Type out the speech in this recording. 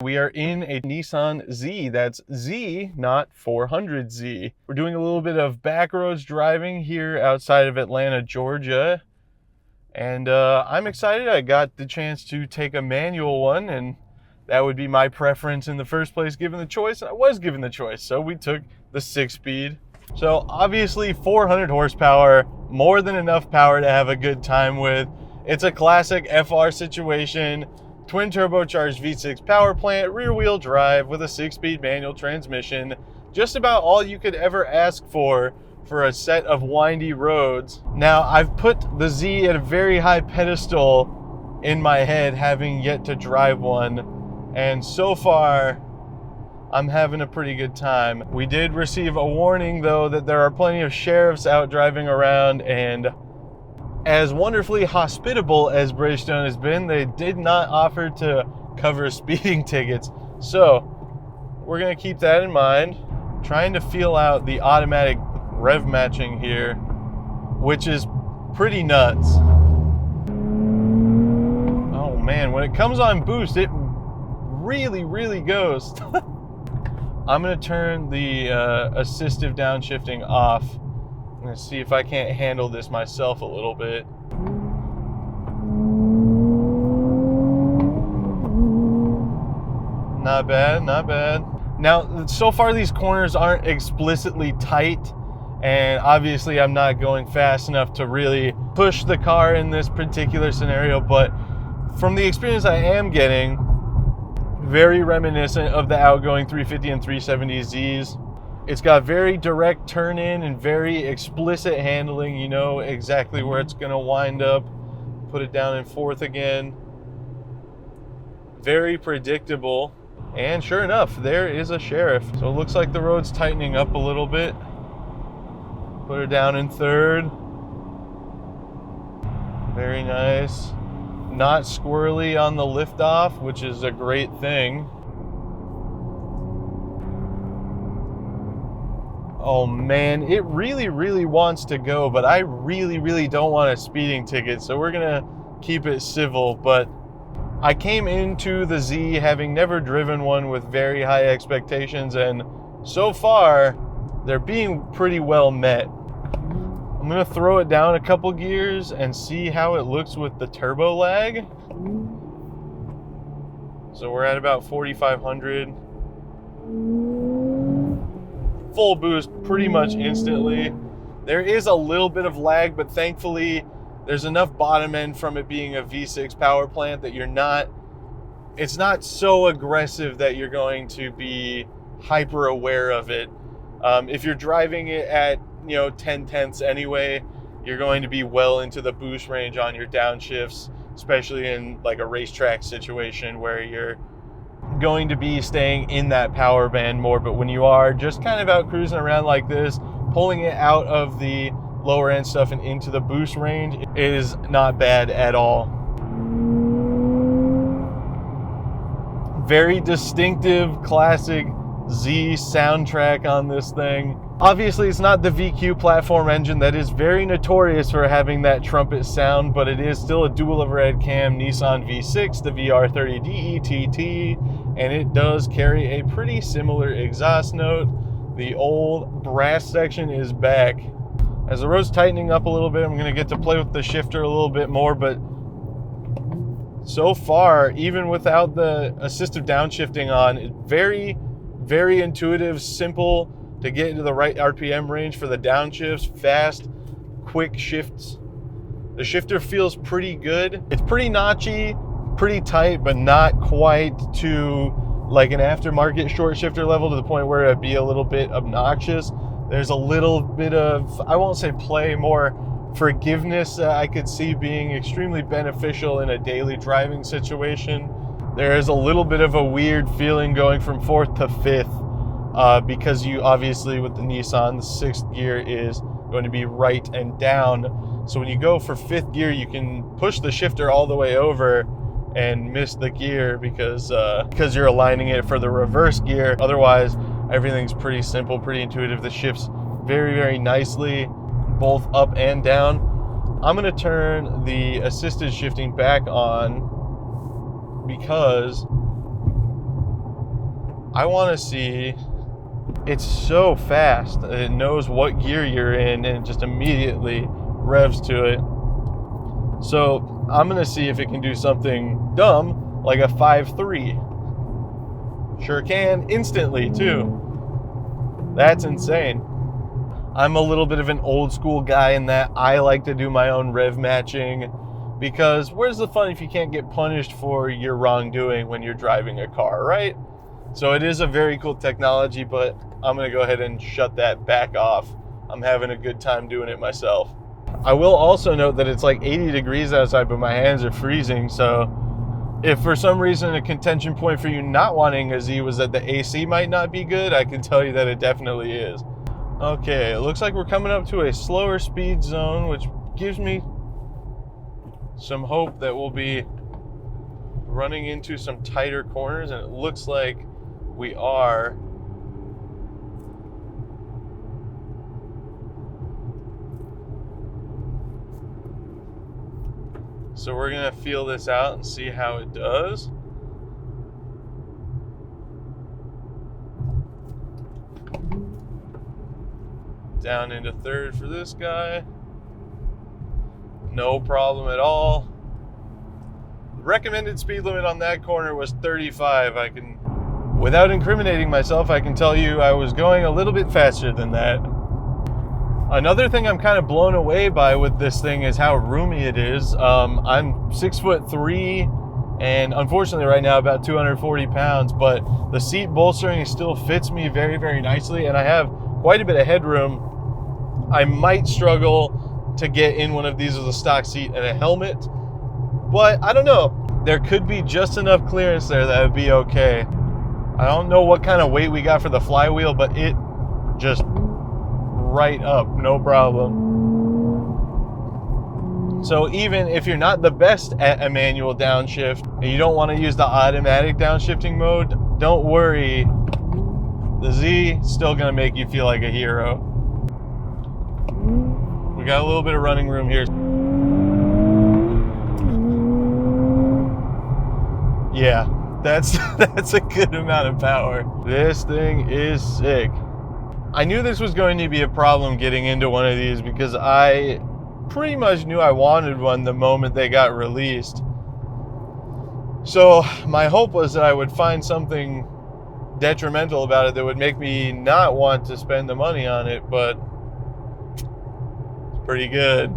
we are in a Nissan Z. That's Z, not 400Z. We're doing a little bit of backroads driving here outside of Atlanta, Georgia. And I'm excited. I got the chance to take a manual one, and that would be my preference in the first place, given the choice. I was given the choice, so we took the 6-speed. So obviously 400 horsepower, more than enough power to have a good time with. It's a classic FR situation, twin turbocharged V6 power plant, rear wheel drive with a 6-speed manual transmission. Just about all you could ever ask for a set of windy roads. Now, I've put the Z at a very high pedestal in my head, having yet to drive one. And so far, I'm having a pretty good time. We did receive a warning, though, that there are plenty of sheriffs out driving around, and as wonderfully hospitable as Bridgestone has been, they did not offer to cover speeding tickets. So we're gonna keep that in mind. Trying to feel out the automatic rev matching here, which is pretty nuts. Oh man, when it comes on boost, it really goes. I'm gonna turn the assistive downshifting off. I'm gonna see if I can't handle this myself a little bit. Not bad, not bad. Now, so far these corners aren't explicitly tight, and obviously I'm not going fast enough to really push the car in this particular scenario, but from the experience I am getting, very reminiscent of the outgoing 350 and 370 Zs. It's got very direct turn in and very explicit handling. You know exactly where it's gonna wind up. Put it down in fourth again. Very predictable. And sure enough, there is a sheriff. So it looks like the road's tightening up a little bit. Put her down in third. Very nice. Not squirrely on the liftoff, which is a great thing. Oh man, it really wants to go, but I really don't want a speeding ticket, so we're gonna keep it civil. But I came into the Z having never driven one with very high expectations, and so far they're being pretty well met. I'm gonna throw it down a couple gears and see how it looks with the turbo lag. So we're at about 4,500. Full boost pretty much instantly. There is a little bit of lag, but thankfully there's enough bottom end from it being a V6 power plant that it's not so aggressive that you're going to be hyper aware of it. If you're driving it at 10/10ths anyway, you're going to be well into the boost range on your downshifts, especially in like a racetrack situation where you're going to be staying in that power band more. But when you are just kind of out cruising around like this, pulling it out of the lower end stuff and into the boost range is not bad at all. Very distinctive classic Z soundtrack on this thing. Obviously, it's not the VQ platform engine that is very notorious for having that trumpet sound, but it is still a dual overhead cam Nissan V6, the VR30 DETT, and it does carry a pretty similar exhaust note. The old brass section is back. As the road's tightening up a little bit, I'm going to get to play with the shifter a little bit more, but so far, even without the assistive downshifting on, it's very intuitive, simple to get into the right RPM range for the downshifts, fast, quick shifts. The shifter feels pretty good. It's pretty notchy, pretty tight, but not quite to like an aftermarket short shifter level to the point where it'd be a little bit obnoxious. There's a little bit of, I won't say play, more forgiveness I could see being extremely beneficial in a daily driving situation. There is a little bit of a weird feeling going from fourth to fifth because you obviously with the Nissan, the sixth gear is going to be right and down. So when you go for fifth gear, you can push the shifter all the way over and miss the gear because you're aligning it for the reverse gear. Otherwise, everything's pretty simple, pretty intuitive. The shifts very nicely, both up and down. I'm gonna turn the assisted shifting back on because I want to see, it's so fast. It knows what gear you're in and it just immediately revs to it. So I'm going to see if it can do something dumb like a 5.3. Sure can, instantly too. That's insane. I'm a little bit of an old school guy in that I like to do my own rev matching, because where's the fun if you can't get punished for your wrongdoing when you're driving a car, right? So it is a very cool technology, but I'm going to go ahead and shut that back off. I'm having a good time doing it myself. I will also note that it's like 80 degrees outside, but my hands are freezing. So if for some reason a contention point for you not wanting a Z was that the AC might not be good, I can tell you that it definitely is. Okay, it looks like we're coming up to a slower speed zone, which gives me some hope that we'll be running into some tighter corners, and it looks like we are. So we're gonna feel this out and see how it does. Down into third for this guy. No problem at all. The recommended speed limit on that corner was 35. Without incriminating myself, I can tell you I was going a little bit faster than that. Another thing I'm kind of blown away by with this thing is how roomy it is. I'm 6'3", and unfortunately right now about 240 pounds, but the seat bolstering still fits me very, very nicely, and I have quite a bit of headroom. I might struggle to get in one of these with a stock seat and a helmet, but I don't know. There could be just enough clearance there that would be okay. I don't know what kind of weight we got for the flywheel, but it just right up, no problem. So even if you're not the best at a manual downshift and you don't want to use the automatic downshifting mode, don't worry. The Z is still going to make you feel like a hero. We got a little bit of running room here. Yeah, that's a good amount of power. This thing is sick. I knew this was going to be a problem getting into one of these because I pretty much knew I wanted one the moment they got released. So my hope was that I would find something detrimental about it that would make me not want to spend the money on it, but it's pretty good.